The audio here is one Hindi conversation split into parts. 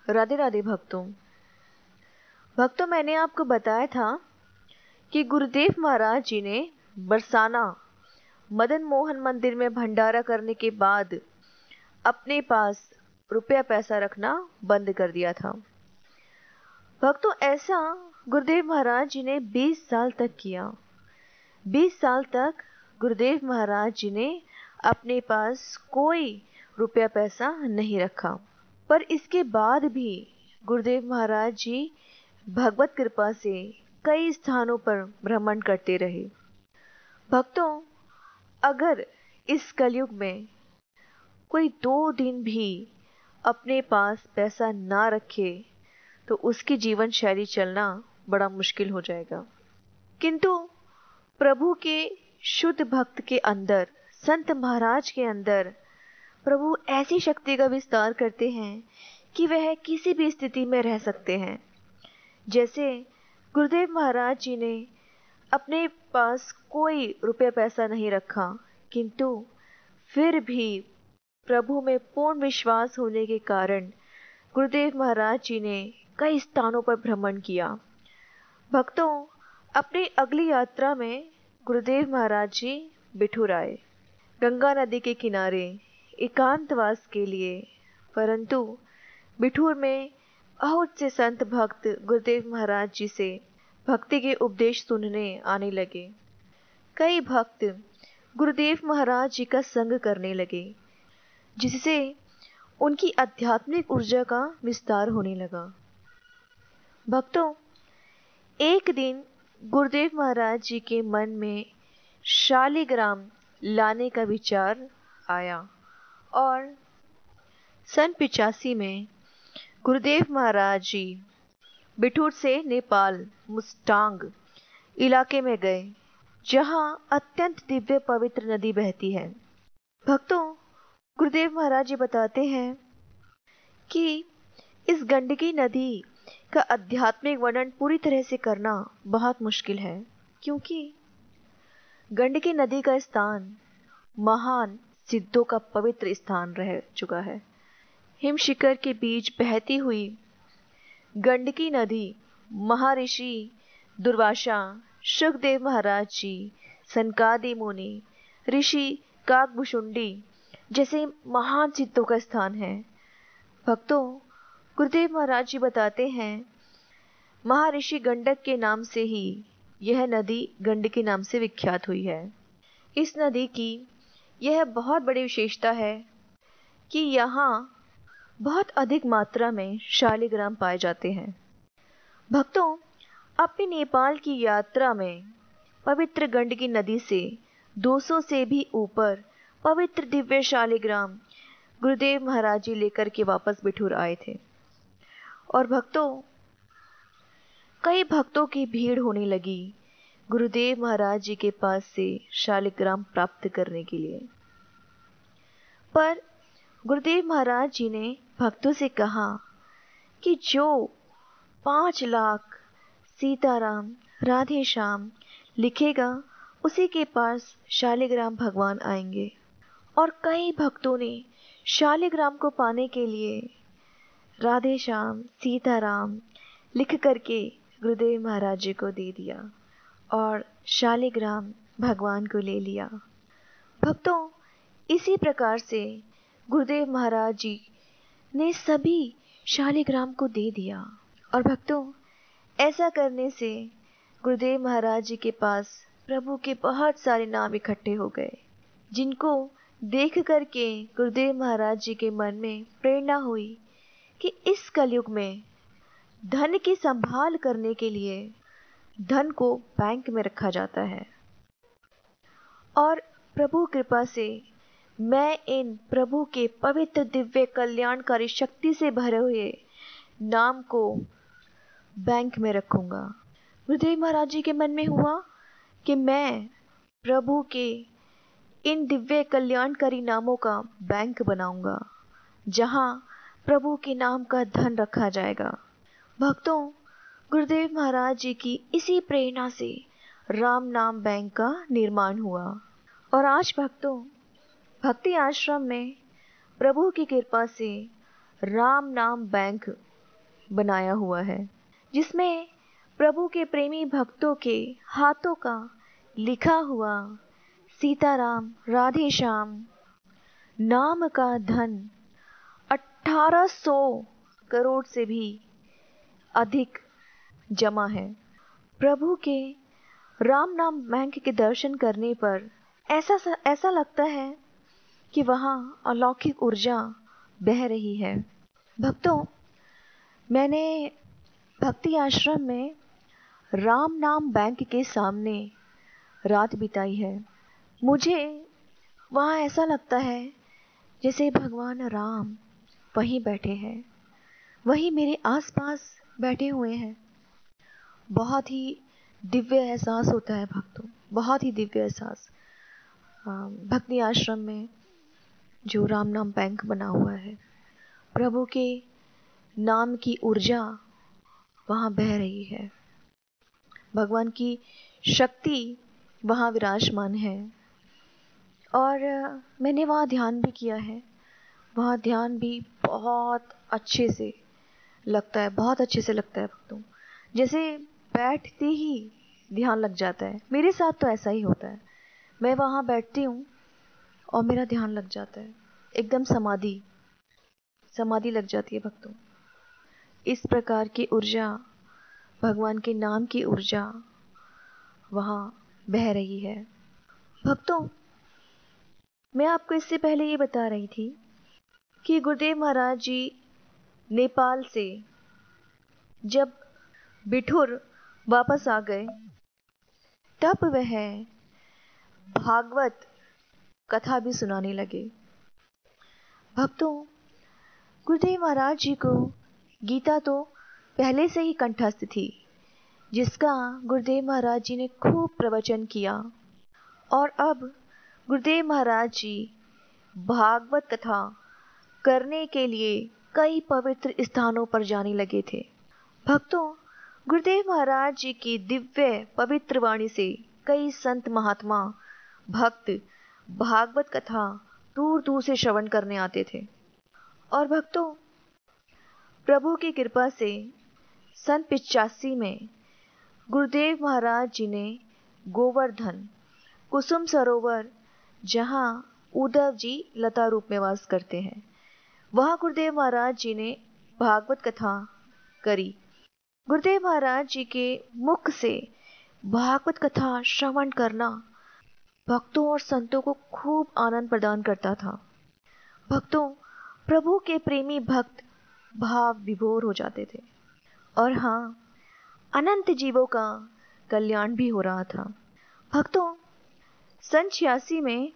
राधे राधे भक्तों मैंने आपको बताया था कि गुरुदेव महाराज जी ने बरसाना मदन मोहन मंदिर में भंडारा करने के बाद अपने पास रुपया पैसा रखना बंद कर दिया था। भक्तों ऐसा गुरुदेव महाराज जी ने 20 साल तक किया। 20 साल तक गुरुदेव महाराज जी ने अपने पास कोई रुपया पैसा नहीं रखा, पर इसके बाद भी गुरुदेव महाराज जी भगवत कृपा से कई स्थानों पर भ्रमण करते रहे। भक्तों, अगर इस कलयुग में कोई 2 दिन भी अपने पास पैसा ना रखे तो उसकी जीवन शैली चलना बड़ा मुश्किल हो जाएगा। किंतु प्रभु के शुद्ध भक्त के अंदर, संत महाराज के अंदर प्रभु ऐसी शक्ति का विस्तार करते हैं कि वह किसी भी स्थिति में रह सकते हैं। जैसे गुरुदेव महाराज जी ने अपने पास कोई रुपया पैसा नहीं रखा, किंतु फिर भी प्रभु में पूर्ण विश्वास होने के कारण गुरुदेव महाराज जी ने कई स्थानों पर भ्रमण किया। भक्तों, अपनी अगली यात्रा में गुरुदेव महाराज जी बिठूर आए, गंगा नदी के किनारे एकांतवास के लिए। परंतु बिठूर में बहुत से संत भक्त गुरुदेव महाराज जी से भक्ति के उपदेश सुनने आने लगे। कई भक्त गुरुदेव महाराज जी का संग करने लगे, जिससे उनकी आध्यात्मिक ऊर्जा का विस्तार होने लगा। भक्तों, एक दिन गुरुदेव महाराज जी के मन में शालिग्राम लाने का विचार आया और सन 85 में गुरुदेव महाराज जी बिठूर से नेपाल मुस्टांग इलाके में गए, जहां अत्यंत दिव्य पवित्र नदी बहती है। भक्तों, गुरुदेव महाराज जी बताते हैं कि इस गंडकी नदी का आध्यात्मिक वर्णन पूरी तरह से करना बहुत मुश्किल है, क्योंकि गंडकी नदी का स्थान महान सिद्धों का पवित्र स्थान रह चुका है। हिम शिखर के बीच बहती हुई गंडकी नदी महर्षि दुर्वासा, शुकदेव महाराज जी, सनकादि मुनि, ऋषि काकभुशुंडी जैसे महान सिद्धों का स्थान है। भक्तों, गुरुदेव महाराज जी बताते हैं, महर्षि गंडक के नाम से ही यह नदी गंडकी नाम से विख्यात हुई है। इस नदी की यह बहुत बड़ी विशेषता है कि यहाँ बहुत अधिक मात्रा में शालिग्राम पाए जाते हैं। भक्तों, अपनी नेपाल की यात्रा में पवित्र गंडकी नदी से 200 से भी ऊपर पवित्र दिव्य शालिग्राम गुरुदेव महाराज जी लेकर के वापस बिठूर आए थे। और भक्तों, कई भक्तों की भीड़ होने लगी गुरुदेव महाराज जी के पास से शालिग्राम प्राप्त करने के लिए। पर गुरुदेव महाराज जी ने भक्तों से कहा कि जो 5 लाख सीताराम राधे श्याम लिखेगा, उसी के पास शालिग्राम भगवान आएंगे। और कई भक्तों ने शालिग्राम को पाने के लिए राधे श्याम सीताराम लिख करके गुरुदेव महाराज जी को दे दिया और शालिग्राम भगवान को ले लिया। भक्तों, इसी प्रकार से गुरुदेव महाराज जी ने सभी शालिग्राम को दे दिया। और भक्तों, ऐसा करने से गुरुदेव महाराज जी के पास प्रभु के बहुत सारे नाम इकट्ठे हो गए, जिनको देख करके गुरुदेव महाराज जी के मन में प्रेरणा हुई कि इस कलयुग में धन की संभाल करने के लिए धन को बैंक में रखा जाता है। और प्रभु कृपा से मैं इन प्रभु के पवित्र दिव्य कल्याणकारी शक्ति से भरे हुए नाम को बैंक में रखूंगा। गुरुदेव महाराज जी के मन में हुआ कि मैं प्रभु के इन दिव्य कल्याणकारी नामों का बैंक बनाऊंगा, जहां प्रभु के नाम का धन रखा जाएगा। भक्तों, गुरुदेव महाराज जी की इसी प्रेरणा से राम नाम बैंक का निर्माण हुआ। और आज भक्तों, भक्ति आश्रम में प्रभु की कृपा से राम नाम बैंक बनाया हुआ है, जिसमें प्रभु के प्रेमी भक्तों के हाथों का लिखा हुआ सीताराम राधे श्याम नाम का धन 1800 करोड़ से भी अधिक जमा है। प्रभु के राम नाम बैंक के दर्शन करने पर ऐसा लगता है कि वहाँ अलौकिक ऊर्जा बह रही है। भक्तों, मैंने भक्ति आश्रम में राम नाम बैंक के सामने रात बिताई है। मुझे वहाँ ऐसा लगता है जैसे भगवान राम वहीं बैठे हैं, वहीं मेरे आसपास बैठे हुए हैं। बहुत ही दिव्य एहसास होता है भक्तों, बहुत ही दिव्य एहसास। भक्ति आश्रम में जो राम नाम बैंक बना हुआ है, प्रभु के नाम की ऊर्जा वहाँ बह रही है, भगवान की शक्ति वहाँ विराजमान है। और मैंने वहाँ ध्यान भी किया है। वहाँ ध्यान भी बहुत अच्छे से लगता है, बहुत अच्छे से लगता है भक्तों। जैसे बैठते ही ध्यान लग जाता है। मेरे साथ तो ऐसा ही होता है। मैं वहाँ बैठती हूँ और मेरा ध्यान लग जाता है, एकदम समाधि लग जाती है भक्तों। इस प्रकार की ऊर्जा, भगवान के नाम की ऊर्जा वहाँ बह रही है। भक्तों, मैं आपको इससे पहले ये बता रही थी कि गुरुदेव महाराज जी नेपाल से जब बिठूर वापस आ गए, तब वह भागवत कथा भी सुनाने लगे। भक्तों, गुरुदेव महाराज जी को गीता तो पहले से ही कंठस्थ थी, जिसका गुरुदेव महाराज जी ने खूब प्रवचन किया। और अब गुरुदेव महाराज जी भागवत कथा करने के लिए कई पवित्र स्थानों पर जाने लगे थे। भक्तों, गुरुदेव महाराज जी की दिव्य पवित्र वाणी से कई संत महात्मा भक्त भागवत कथा दूर दूर से श्रवण करने आते थे। और भक्तों, प्रभु की कृपा से सन 85 में गुरुदेव महाराज जी ने गोवर्धन कुसुम सरोवर, जहाँ उद्धव जी लता रूप में वास करते हैं, वहाँ गुरुदेव महाराज जी ने भागवत कथा करी। गुरुदेव महाराज जी के मुख से भागवत कथा श्रवण करना भक्तों और संतों को खूब आनंद प्रदान करता था। भक्तों, प्रभु के प्रेमी भक्त भाव विभोर हो जाते थे। और हाँ, अनंत जीवों का कल्याण भी हो रहा था। भक्तों, सन 86 में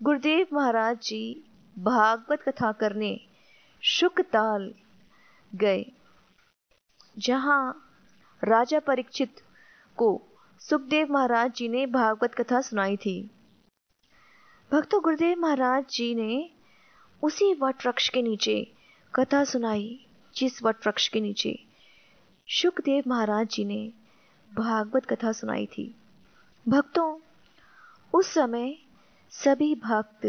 गुरुदेव महाराज जी भागवत कथा करने शुकताल गए, जहाँ राजा परीक्षित को सुखदेव महाराज जी ने भागवत कथा सुनाई थी। भक्तों, गुरुदेव महाराज जी ने उसी वट वृक्ष के नीचे कथा सुनाई, जिस वट वृक्ष के नीचे सुखदेव महाराज जी ने भागवत कथा सुनाई थी। भक्तों, उस समय सभी भक्त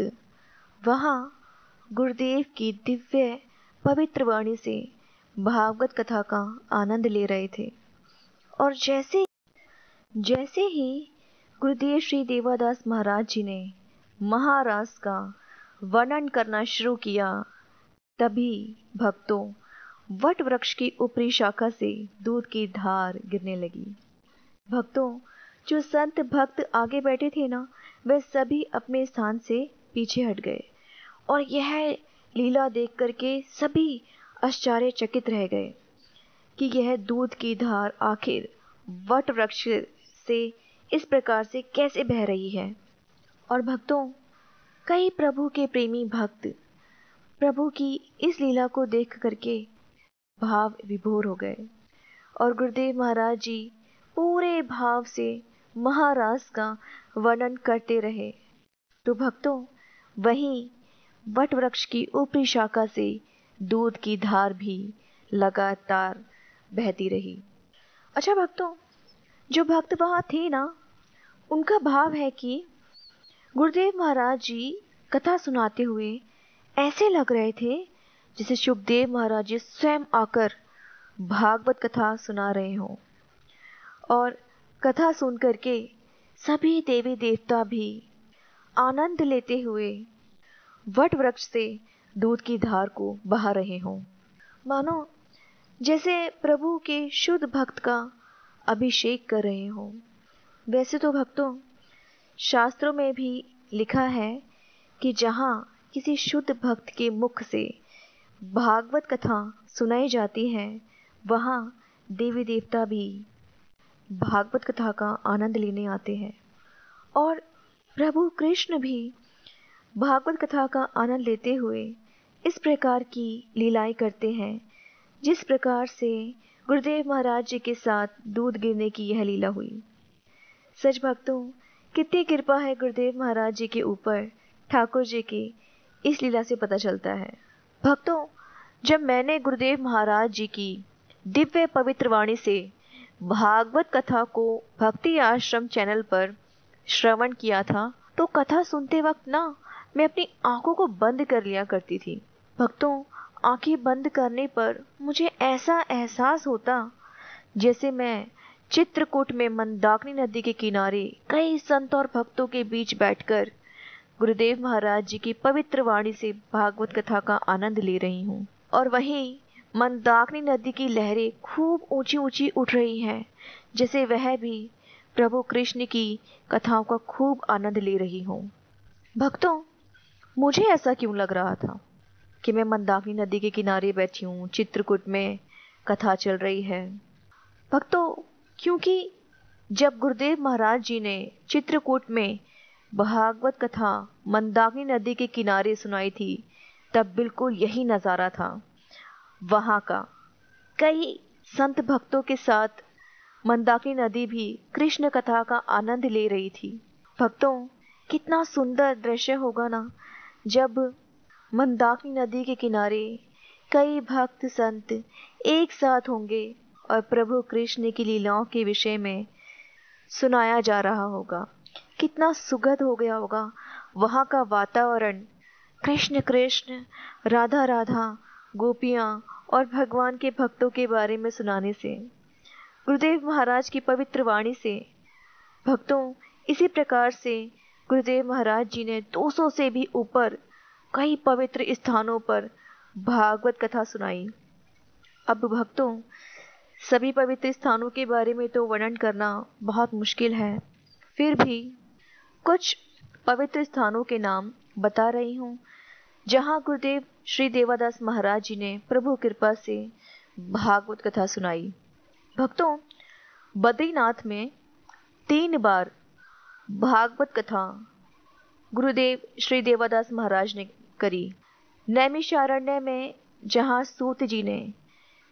वहाँ गुरुदेव की दिव्य पवित्र वाणी से भागवत कथा का आनंद ले रहे थे। और जैसे ही गुरुदेव श्री देवादास महाराज जी ने महारास का वर्णन करना शुरू किया, तभी भक्तों वट वृक्ष की ऊपरी शाखा से दूध की धार गिरने लगी। भक्तों, जो संत भक्त आगे बैठे थे ना, वे सभी अपने स्थान से पीछे हट गए और यह लीला देख करके सभी आश्चर्यचकित रह गए कि यह दूध की धार आखिर वट वृक्ष से इस प्रकार से कैसे बह रही है। और भक्तों, कई प्रभु के प्रेमी भक्त प्रभु की इस लीला को देख करके भाव विभोर हो गए और गुरुदेव महाराज जी पूरे भाव से महारास का वर्णन करते रहे। तो भक्तों, वहीं वट वृक्ष की ऊपरी शाखा से दूध की धार भी लगातार बहती रही। अच्छा भक्तों, जो भक्त वहाँ थे ना, उनका भाव है कि गुरुदेव महाराज जी कथा सुनाते हुए ऐसे लग रहे थे जैसे सुखदेव महाराज जी स्वयं आकर भागवत कथा सुना रहे हों और कथा सुन करके सभी देवी देवता भी आनंद लेते हुए वट वृक्ष से दूध की धार को बहा रहे हों, मानो जैसे प्रभु के शुद्ध भक्त का अभिषेक कर रहे हों। वैसे तो भक्तों, शास्त्रों में भी लिखा है कि जहाँ किसी शुद्ध भक्त के मुख से भागवत कथा सुनाई जाती है, वहाँ देवी देवता भी भागवत कथा का आनंद लेने आते हैं और प्रभु कृष्ण भी भागवत कथा का आनंद लेते हुए इस प्रकार की लीलाएं करते हैं, जिस प्रकार से गुरुदेव महाराज जी के साथ दूध गिरने की यह लीला हुई। सच भक्तों, कितनी कृपा है गुरुदेव महाराज जी के ऊपर, ठाकुर जी की इस लीला से पता चलता है। भक्तों, जब मैंने गुरुदेव महाराज जी की दिव्य पवित्र वाणी से भागवत कथा को भक्ति आश्रम चैनल पर श्रवण किया था, तो कथा सुनते वक्त ना मैं अपनी आंखों को बंद कर लिया करती थी। भक्तों, आंखें बंद करने पर मुझे ऐसा एहसास होता जैसे मैं चित्रकूट में मंदाकिनी नदी के किनारे कई संत और भक्तों के बीच बैठकर गुरुदेव महाराज जी की पवित्र वाणी से भागवत कथा का आनंद ले रही हूँ और वहीं मंदाकिनी नदी की लहरें खूब ऊंची ऊंची उठ रही हैं, जैसे वह भी प्रभु कृष्ण की कथाओं का खूब आनंद ले रही हूँ। भक्तों, मुझे ऐसा क्यों लग रहा था कि मैं मंदाकिनी नदी के किनारे बैठी हूँ, चित्रकूट में कथा चल रही है? भक्तों, क्योंकि जब गुरुदेव महाराज जी ने चित्रकूट में भागवत कथा मंदाकिनी नदी के किनारे सुनाई थी, तब बिल्कुल यही नज़ारा था। वहाँ का कई संत भक्तों के साथ मंदाकिनी नदी भी कृष्ण कथा का आनंद ले रही थी। भक्तों, कितना सुंदर दृश्य होगा ना, जब मंदाकिनी नदी के किनारे कई भक्त संत एक साथ होंगे और प्रभु कृष्ण की लीलाओं के विषय में सुनाया जा रहा होगा। कितना सुखद हो गया होगा वहाँ का वातावरण, कृष्ण कृष्ण, राधा राधा, गोपियाँ और भगवान के भक्तों के बारे में सुनाने से, गुरुदेव महाराज की पवित्र वाणी से। भक्तों, इसी प्रकार से गुरुदेव महाराज जी ने 200 से भी ऊपर कई पवित्र स्थानों पर भागवत कथा सुनाई। अब भक्तों, सभी पवित्र स्थानों के बारे में तो वर्णन करना बहुत मुश्किल है, फिर भी कुछ पवित्र स्थानों के नाम बता रही हूँ जहाँ गुरुदेव श्री देवादास महाराज जी ने प्रभु कृपा से भागवत कथा सुनाई। भक्तों, बद्रीनाथ में 3 बार भागवत कथा गुरुदेव श्री देवादास महाराज ने करी। नैमिषारण्य में जहाँ सूत जी ने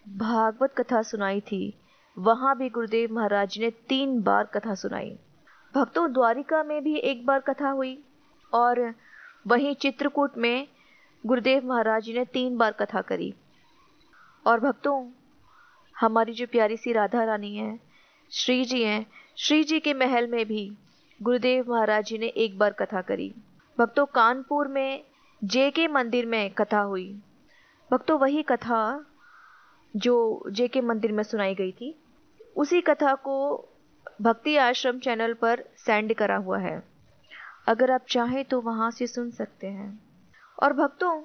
भागवत कथा सुनाई थी, वहाँ भी गुरुदेव महाराज जी ने 3 बार कथा सुनाई। भक्तों, द्वारिका में भी 1 बार कथा हुई और वहीं चित्रकूट में गुरुदेव महाराज जी ने 3 बार कथा करी। और भक्तों, हमारी जो प्यारी सी राधा रानी है, श्री जी हैं, श्री जी के महल में भी गुरुदेव महाराज जी ने 1 बार कथा करी। भक्तों, कानपुर में जेके मंदिर में कथा हुई। भक्तों, वही कथा जो जेके मंदिर में सुनाई गई थी, उसी कथा को भक्ति आश्रम चैनल पर सेंड करा हुआ है, अगर आप चाहें तो वहाँ से सुन सकते हैं। और भक्तों,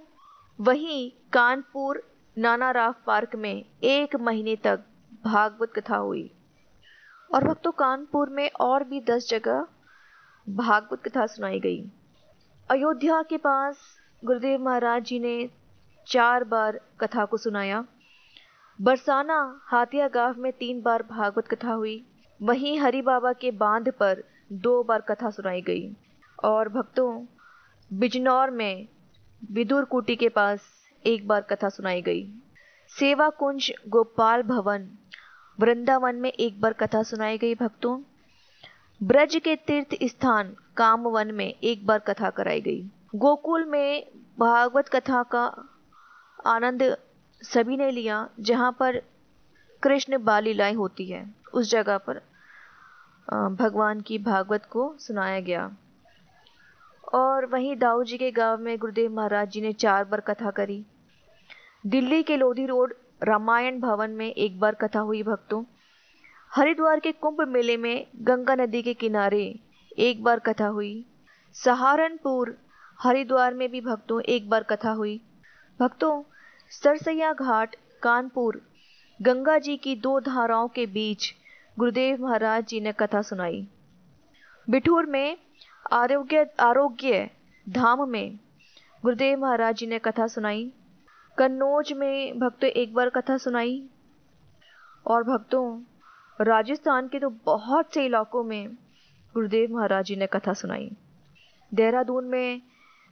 वहीं कानपुर नाना राव पार्क में 1 महीने तक भागवत कथा हुई। और भक्तों, कानपुर में और भी 10 जगह भागवत कथा सुनाई गई। अयोध्या के पास गुरुदेव महाराज जी ने 4 बार कथा को सुनाया। बरसाना हाथिया गांव में 3 बार भागवत कथा हुई। वहीं हरि बाबा के बांध पर 2 बार कथा सुनाई गई। और भक्तों, बिजनौर में विदुर कुटी के पास 1 बार कथा सुनाई गई। सेवा कुंज गोपाल भवन वृंदावन में 1 बार कथा सुनाई गई। भक्तों, ब्रज के तीर्थ स्थान कामवन में 1 बार कथा कराई गई। गोकुल में भागवत कथा का आनंद सभी ने लिया, जहाँ पर कृष्ण बाल लीलाएं होती है, उस जगह पर भगवान की भागवत को सुनाया गया। और वहीं दाऊ जी के गांव में गुरुदेव महाराज जी ने 4 बार कथा करी। दिल्ली के लोधी रोड रामायण भवन में एक बार कथा हुई भक्तों। हरिद्वार के कुंभ मेले में गंगा नदी के किनारे एक बार कथा हुई। सहारनपुर हरिद्वार में भी भक्तों एक बार कथा हुई। भक्तों, सरसैया घाट कानपुर गंगा जी की दो धाराओं के बीच गुरुदेव महाराज जी ने कथा सुनाई। बिठूर में आरोग्य धाम में गुरुदेव महाराज जी ने कथा सुनाई। कन्नौज में भक्तों एक बार कथा सुनाई। और भक्तों, राजस्थान के तो बहुत से इलाकों में गुरुदेव महाराज जी ने कथा सुनाई। देहरादून में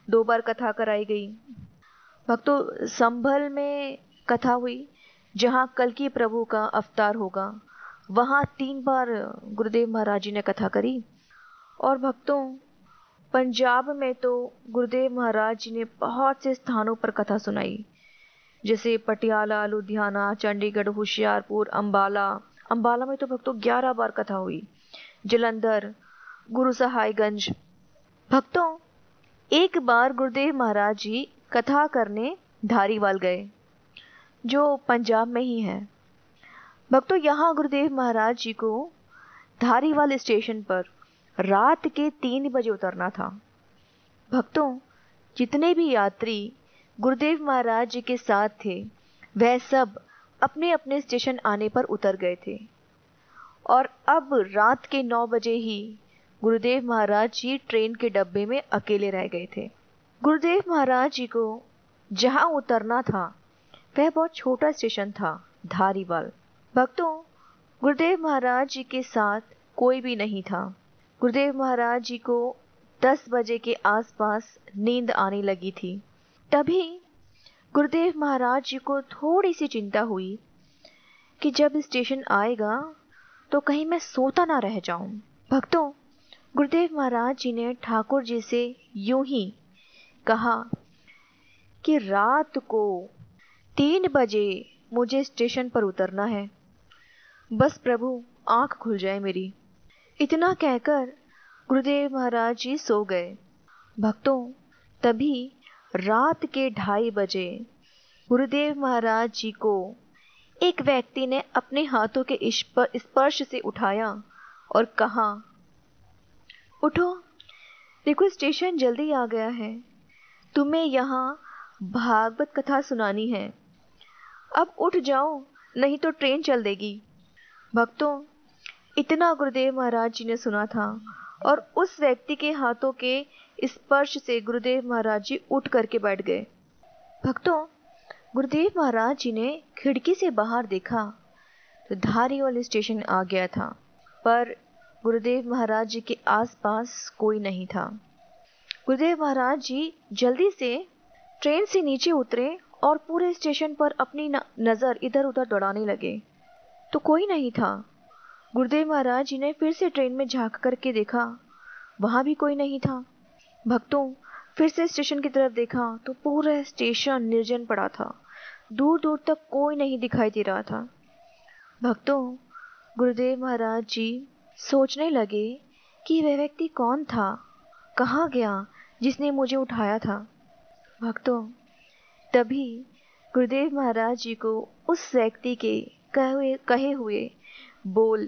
2 बार कथा कराई गई। भक्तों, संभल में कथा हुई, जहाँ कल्कि प्रभु का अवतार होगा, वहाँ 3 बार गुरुदेव महाराज जी ने कथा करी। और भक्तों, पंजाब में तो गुरुदेव महाराज जी ने बहुत से स्थानों पर कथा सुनाई, जैसे पटियाला, लुधियाना, चंडीगढ़, होशियारपुर, अंबाला में तो भक्तों 11 बार कथा हुई। जलंधर, गुरु सहायगंज। भक्तों, एक बार गुरुदेव महाराज जी कथा करने धारीवाल गए, जो पंजाब में ही है। भक्तों, यहाँ गुरुदेव महाराज जी को धारीवाल स्टेशन पर रात के 3 बजे उतरना था। भक्तों, जितने भी यात्री गुरुदेव महाराज जी के साथ थे, वह सब अपने अपने स्टेशन आने पर उतर गए थे। और अब रात के 9 बजे ही गुरुदेव महाराज जी ट्रेन के डब्बे में अकेले रह गए थे। गुरुदेव महाराज जी को जहां उतरना था वह बहुत छोटा स्टेशन था, धारीवाल। भक्तों, गुरुदेव महाराज जी के साथ कोई भी नहीं था। गुरुदेव महाराज जी को 10 बजे के आसपास नींद आने लगी थी। तभी गुरुदेव महाराज जी को थोड़ी सी चिंता हुई कि जब स्टेशन आएगा तो कहीं मैं सोता ना रह जाऊं। भक्तों, गुरुदेव महाराज जी ने ठाकुर जी से यूं ही कहा कि रात को 3 बजे मुझे स्टेशन पर उतरना है, बस प्रभु आंख खुल जाए मेरी। इतना कहकर गुरुदेव महाराज जी सो गए। भक्तों, तभी रात के 2:30 बजे गुरुदेव महाराज जी को एक व्यक्ति ने अपने हाथों के स्पर्श से उठाया और कहा, उठो, देखो स्टेशन जल्दी आ गया है, तुम्हें यहाँ भागवत कथा सुनानी है, अब उठ जाओ नहीं तो ट्रेन चल देगी। भक्तों, इतना गुरुदेव महाराज जी ने सुना था और उस व्यक्ति के हाथों के स्पर्श से गुरुदेव महाराज जी उठ करके बैठ गए। भक्तों, गुरुदेव महाराज जी ने खिड़की से बाहर देखा तो धारीवाल स्टेशन आ गया था, पर गुरुदेव महाराज जी के आसपास कोई नहीं था। गुरुदेव महाराज जी जल्दी से ट्रेन से नीचे उतरे और पूरे स्टेशन पर अपनी नज़र इधर उधर दौड़ाने लगे, तो कोई नहीं था। गुरुदेव महाराज जी ने फिर से ट्रेन में झांक करके देखा, वहां भी कोई नहीं था। भक्तों, फिर से स्टेशन की तरफ देखा तो पूरा स्टेशन निर्जन पड़ा था, दूर दूर तक कोई नहीं दिखाई दे रहा था। भक्तों, गुरुदेव महाराज जी सोचने लगे कि वह व्यक्ति कौन था, कहाँ गया जिसने मुझे उठाया था। भक्तों, तभी गुरुदेव महाराज जी को उस व्यक्ति के कहे हुए बोल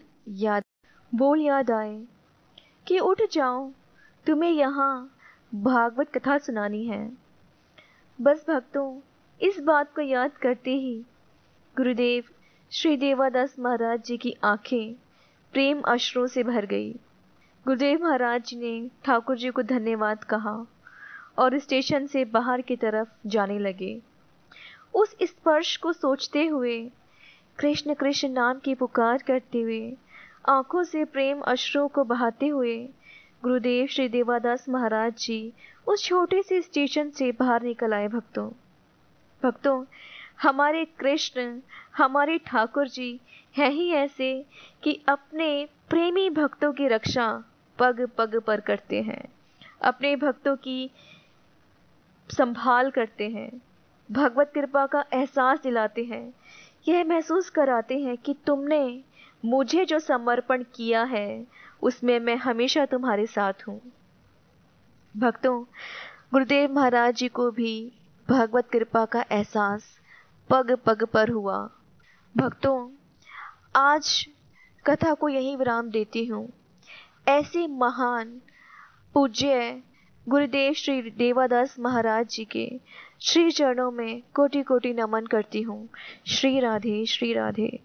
याद आए कि उठ जाओ, तुम्हें यहाँ भागवत कथा सुनानी है। बस भक्तों, इस बात को याद करते ही गुरुदेव श्री देवादास महाराज जी की आंखें प्रेम अश्रुओं से भर गई। गुरुदेव महाराज जी ने ठाकुर जी को धन्यवाद कहा और स्टेशन से बाहर की तरफ जाने लगे। उस स्पर्श को सोचते हुए, कृष्ण कृष्ण नाम की पुकार करते हुए, आंखों से प्रेम अश्रुओं को बहाते हुए गुरुदेव श्री देवादास महाराज जी उस छोटे से स्टेशन से बाहर निकल आए। भक्तों, हमारे कृष्ण, हमारे ठाकुर जी हैं ही ऐसे कि अपने प्रेमी भक्तों की रक्षा पग पग पर करते हैं, अपने भक्तों की संभाल करते हैं, भगवत कृपा का एहसास दिलाते हैं, यह महसूस कराते हैं कि तुमने मुझे जो समर्पण किया है उसमें मैं हमेशा तुम्हारे साथ हूँ। भक्तों, गुरुदेव महाराज जी को भी भगवत कृपा का एहसास पग पग पर हुआ। भक्तों, आज कथा को यहीं विराम देती हूँ। ऐसे महान पूज्य गुरुदेव श्री देवादास महाराज जी के श्री चरणों में कोटि कोटि नमन करती हूँ। श्री राधे, श्री राधे।